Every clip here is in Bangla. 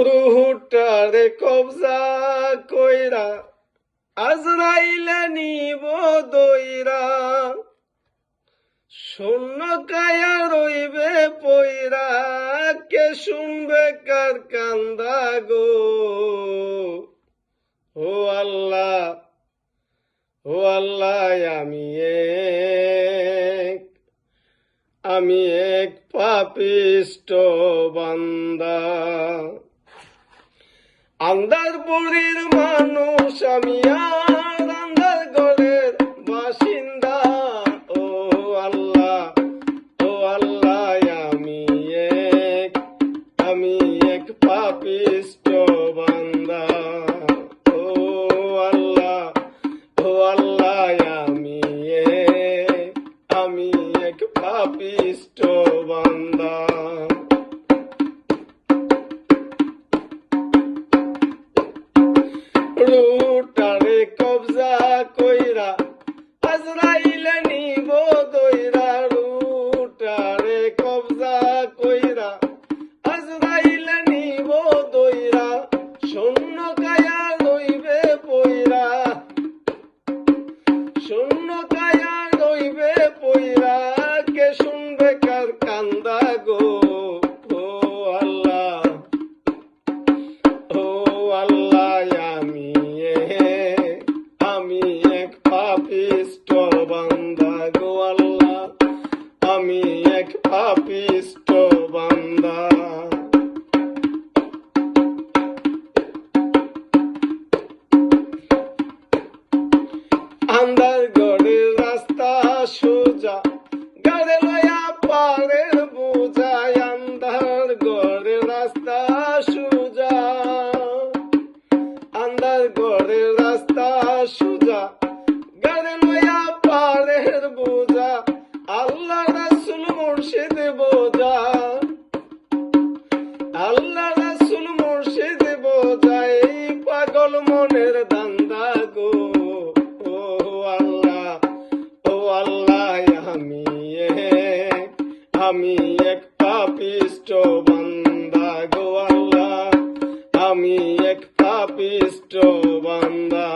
রুহুটারে কবজা কইরা আজরাইলে নিব দইরা, শূন্য কায়া রইবে পইরা, কে শুনবে কার কান্দা গো। ও আল্লাহ, ও আল্লাহ, আমি এক পাপিষ্ট বান্দা। আন্দার বুড়ির মানুষ আমি, আর আন্দার ঘরের বাসিন্দা। ও আল্লাহ, ও আল্লাহ, আমি এক পাপিষ্ট বান্দা। ও আল্লাহ, ও আল্লাহ, আমি এক পাপিষ্ট বান্দা। রুহুটারে কবজা কইরা আজরাইলে নিব দইরা, রুহুটারে কবজা কইরা আজরাইলে নিব দইরা, শূন্য কায়া রইবে পইরা, শূন্য কায়া রইবে পইরা, কে শুনবে কার কান্দা গো। ও আল্লাহ, ও আল্লাহ, আমি এক পাপিষ্ট বান্দা গো। আল্লাহ, আমি এক পাপিষ্ট বান্দা। আন্দার গড়ের রাস্তা সোজা, গাড়ে লয়া পারের বোঝা। আন্দার গড়ের রাস্তা সোজা, আন্দার গড়ের রাস্তা সোজা, গাড়ে লয়া পারের বোঝা। আল্লাহ রাসূল মুর্শিদ বোঝা, আল্লাহ রাসূল মুর্শিদ বোঝা, এই পাগল মনের দান্দা গো। ও আল্লাহ, ও আল্লাহ, আমি এক পাপিষ্ট বান্দা গো। আল্লাহ, আমি এক পাপিষ্ট বান্দা।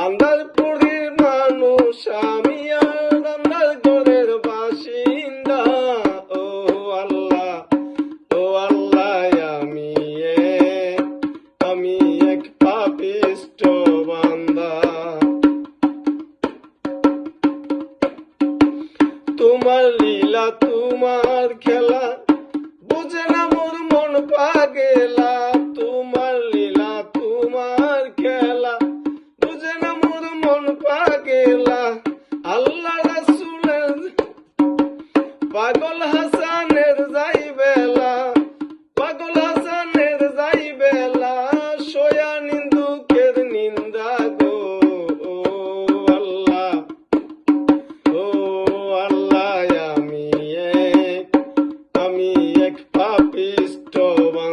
আন্দার পুরীর মানুষ আমি, আর আন্দার ঘরের বাসিন্দা। ও আল্লাহ, ও আল্লাহ, আমি এক পাপিষ্ট বান্দা। তোমার লীলা তোমার খেলা, বুঝে না মোর মন পাগেলা। তোমার লীলা তোমার খেলা, বুঝে না মোর মন পাগেলা। আল্লাহ রাসূলের পাগল হাসানের যাই বেলা, পাগল হাসানের যাই বেলা, সোয়া নিন্দুকের নিন্দা গো। ও আল্লাহ, ও আল্লাহ, আমি এক পাপিষ্ট বান্দা।